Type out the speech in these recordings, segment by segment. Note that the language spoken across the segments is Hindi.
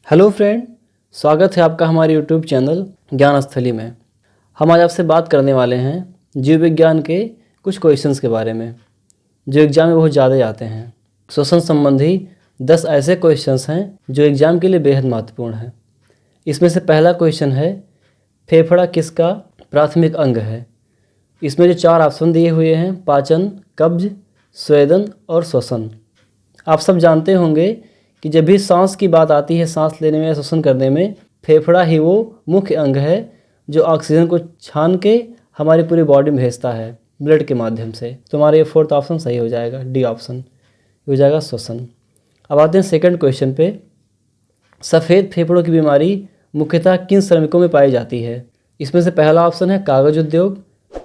हेलो फ्रेंड, स्वागत है आपका हमारे यूट्यूब चैनल ज्ञान स्थली में। हम आज आपसे बात करने वाले हैं जीव विज्ञान के कुछ क्वेश्चंस के बारे में जो एग्ज़ाम में बहुत ज़्यादा आते हैं। श्वसन संबंधी 10 ऐसे क्वेश्चंस हैं जो एग्ज़ाम के लिए बेहद महत्वपूर्ण हैं। इसमें से पहला क्वेश्चन है, फेफड़ा किसका प्राथमिक अंग है? इसमें जो 4 ऑप्शन दिए हुए हैं, पाचन, कब्ज, स्वेदन और श्वसन। आप सब जानते होंगे कि जब भी सांस की बात आती है, सांस लेने में या श्वसन करने में, फेफड़ा ही वो मुख्य अंग है जो ऑक्सीजन को छान के हमारी पूरी बॉडी में भेजता है ब्लड के माध्यम से। तो हमारा ये 4th ऑप्शन सही हो जाएगा, डी ऑप्शन हो जाएगा श्वसन। अब आते हैं सेकंड क्वेश्चन पे। सफ़ेद फेफड़ों की बीमारी मुख्यतः किन श्रमिकों में पाई जाती है? इसमें से पहला ऑप्शन है कागज़ उद्योग,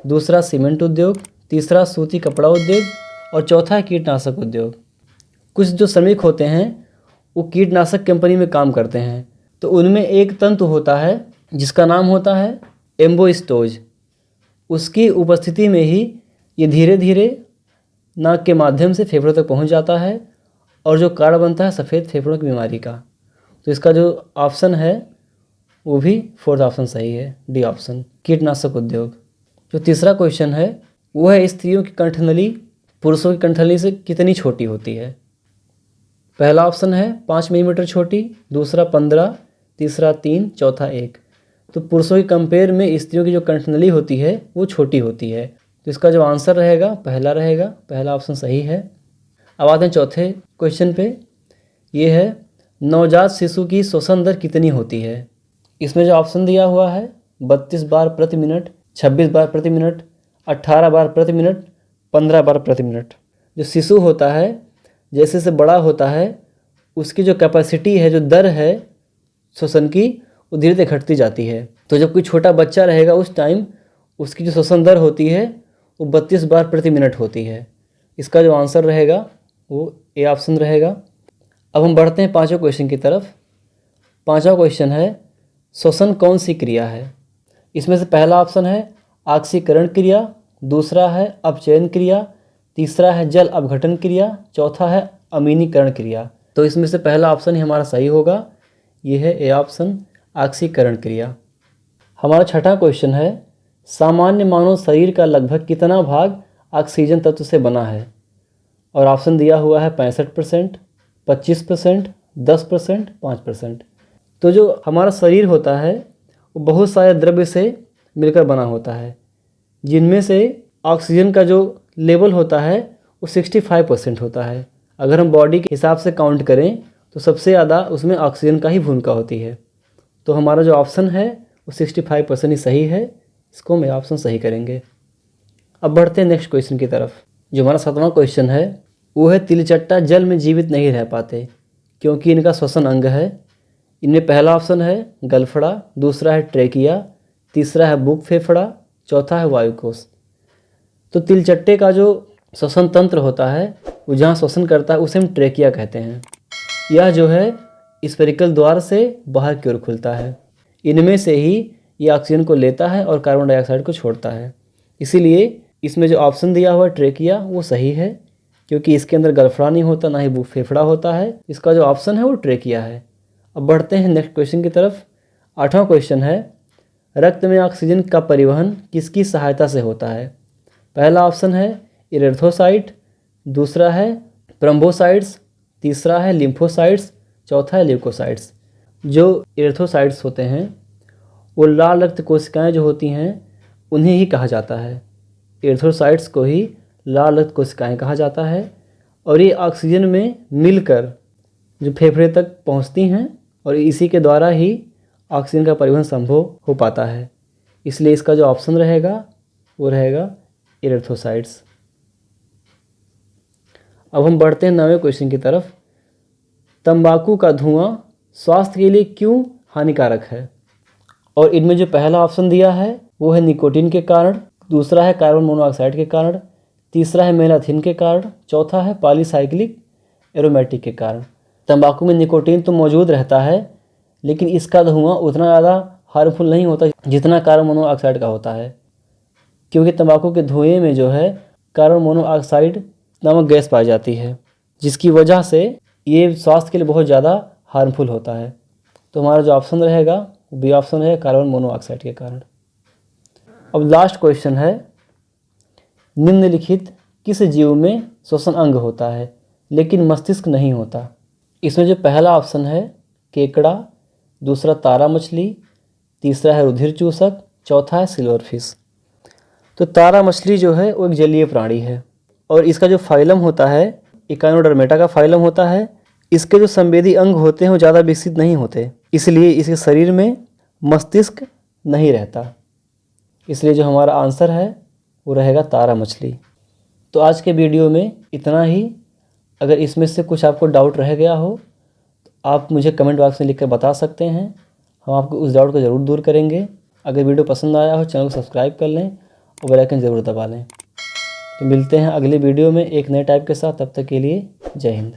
दूसरा सीमेंट उद्योग, तीसरा सूती कपड़ा उद्योग और चौथा है कीटनाशक उद्योग। कुछ जो श्रमिक होते हैं वो कीटनाशक कंपनी में काम करते हैं, तो उनमें एक तंतु होता है जिसका नाम होता है एम्बोस्टोज। उसकी उपस्थिति में ही ये धीरे धीरे नाक के माध्यम से फेफड़ों तक पहुंच जाता है और जो कारण बनता है सफ़ेद फेफड़ों की बीमारी का। तो इसका जो ऑप्शन है वो भी 4th ऑप्शन सही है, डी ऑप्शन कीटनाशक उद्योग। जो तीसरा क्वेश्चन है वो है, स्त्रियों की कंठनली पुरुषों की कंठनली से कितनी छोटी होती है? पहला ऑप्शन है 5 मिलीमीटर छोटी, दूसरा 15, तीसरा 3, चौथा 1। तो पुरुषों के कंपेयर में स्त्रियों की जो कंठनली होती है वो छोटी होती है। तो इसका जो आंसर रहेगा पहला रहेगा, पहला ऑप्शन सही है। अब आते हैं चौथे क्वेश्चन पे। ये है, नवजात शिशु की श्वसन दर कितनी होती है? इसमें जो ऑप्शन दिया हुआ है 32 बार प्रति मिनट, 26 बार प्रति मिनट, 18 बार प्रति मिनट, 15 बार प्रति मिनट। जो शिशु होता है जैसे जैसे बड़ा होता है उसकी जो कैपेसिटी है, जो दर है श्वसन की, वो धीरे धीरे घटती जाती है। तो जब कोई छोटा बच्चा रहेगा उस टाइम उसकी जो श्वसन दर होती है वो 32 बार प्रति मिनट होती है। इसका जो आंसर रहेगा वो ए ऑप्शन रहेगा। अब हम बढ़ते हैं 5वें क्वेश्चन की तरफ। 5वां क्वेश्चन है, श्वसन कौन सी क्रिया है? इसमें से पहला ऑप्शन है ऑक्सीकरण क्रिया, दूसरा है अपचयन क्रिया, तीसरा है जल अपघटन क्रिया, चौथा है अमीनीकरण क्रिया। तो इसमें से पहला ऑप्शन ही हमारा सही होगा, ये है ए ऑप्शन ऑक्सीकरण क्रिया। हमारा 6वां क्वेश्चन है, सामान्य मानव शरीर का लगभग कितना भाग ऑक्सीजन तत्व से बना है? और ऑप्शन दिया हुआ है 65%, 25%, 10%, 5%। तो जो हमारा शरीर होता है वो बहुत सारे द्रव्य से मिलकर बना होता है, जिनमें से ऑक्सीजन का जो लेवल होता है वो 65% होता है। अगर हम बॉडी के हिसाब से काउंट करें तो सबसे ज़्यादा उसमें ऑक्सीजन का ही भूमिका होती है। तो हमारा जो ऑप्शन है वो 65% ही सही है। इसको हम ऑप्शन सही करेंगे। अब बढ़ते हैं नेक्स्ट क्वेश्चन की तरफ। जो हमारा 7वां क्वेश्चन है वो है, तिलचट्टा जल में जीवित नहीं रह पाते क्योंकि इनका श्वसन अंग है। इनमें पहला ऑप्शन है गलफड़ा, दूसरा है ट्रेकिया, तीसरा है बुक फेफड़ा, चौथा है वायुकोश। तो तिलचट्टे का जो श्वसन तंत्र होता है वो जहाँ श्वसन करता है उसे हम ट्रेकिया कहते हैं। यह जो है स्फेरिकल द्वार से बाहर की ओर खुलता है। इनमें से ही ये ऑक्सीजन को लेता है और कार्बन डाइऑक्साइड को छोड़ता है। इसीलिए इसमें जो ऑप्शन दिया हुआ है ट्रेकिया वो सही है, क्योंकि इसके अंदर गलफड़ा नहीं होता, ना ही बुक फेफड़ा होता है। इसका जो ऑप्शन है वो ट्रेकिया है। अब बढ़ते हैं नेक्स्ट क्वेश्चन की तरफ। 8वां क्वेश्चन है, रक्त में ऑक्सीजन का परिवहन किसकी सहायता से होता है? पहला ऑप्शन है इरेथ्रोसाइट, दूसरा है थ्रोम्बोसाइट्स, तीसरा है लिम्फोसाइट्स, चौथा है ल्यूकोसाइट्स। जो इरेथ्रोसाइट्स होते हैं वो लाल रक्त कोशिकाएं जो होती हैं उन्हें ही कहा जाता है। इरेथ्रोसाइट्स को ही लाल रक्त कोशिकाएं कहा जाता है और ये ऑक्सीजन में मिलकर जो फेफड़े तक पहुंचती हैं और इसी के द्वारा ही ऑक्सीजन का परिवहन संभव हो पाता है। इसलिए इसका जो ऑप्शन रहेगा वो रहेगा इरेथ्रोसाइट्स। अब हम बढ़ते हैं 9वें क्वेश्चन की तरफ। तंबाकू का धुआं स्वास्थ्य के लिए क्यों हानिकारक है? और इनमें जो पहला ऑप्शन दिया है वो है निकोटीन के कारण, दूसरा है कार्बन मोनोऑक्साइड के कारण, तीसरा है मेलाथिन के कारण, चौथा है पॉलीसाइक्लिक एरोमेटिक के कारण। तंबाकू में निकोटीन तो मौजूद रहता है, लेकिन इसका धुआं उतना ज़्यादा हार्मफुल नहीं होता जितना कार्बन मोनोऑक्साइड का होता है, क्योंकि तंबाकू के धुएं में जो है कार्बन मोनोऑक्साइड नामक गैस पाई जाती है, जिसकी वजह से ये स्वास्थ्य के लिए बहुत ज़्यादा हार्मफुल होता है। तो हमारा जो ऑप्शन रहेगा बी ऑप्शन है, कार्बन मोनोऑक्साइड के कारण। अब लास्ट क्वेश्चन है, निम्नलिखित किस जीव में श्वसन अंग होता है लेकिन मस्तिष्क नहीं होता? इसमें जो पहला ऑप्शन है केकड़ा, दूसरा तारा मछली, तीसरा है रुधिर चूसक, चौथा है सिल्वर फिश। तो तारा मछली जो है वो एक जलीय प्राणी है और इसका जो फाइलम होता है इकाइनोडर्मेटा का फाइलम होता है। इसके जो संवेदी अंग होते हैं वो ज़्यादा विकसित नहीं होते, इसलिए इसके शरीर में मस्तिष्क नहीं रहता। इसलिए जो हमारा आंसर है वो रहेगा तारा मछली। तो आज के वीडियो में इतना ही। अगर इसमें से कुछ आपको डाउट रह गया हो तो आप मुझे कमेंट बॉक्स में लिखकर बता सकते हैं, हम आपको उस डाउट को ज़रूर दूर करेंगे। अगर वीडियो पसंद आया हो चैनल को सब्सक्राइब कर लें और बेल आइकन ज़रूर दबा लें। तो मिलते हैं अगले वीडियो में एक नए टाइप के साथ, तब तक के लिए जय हिंद।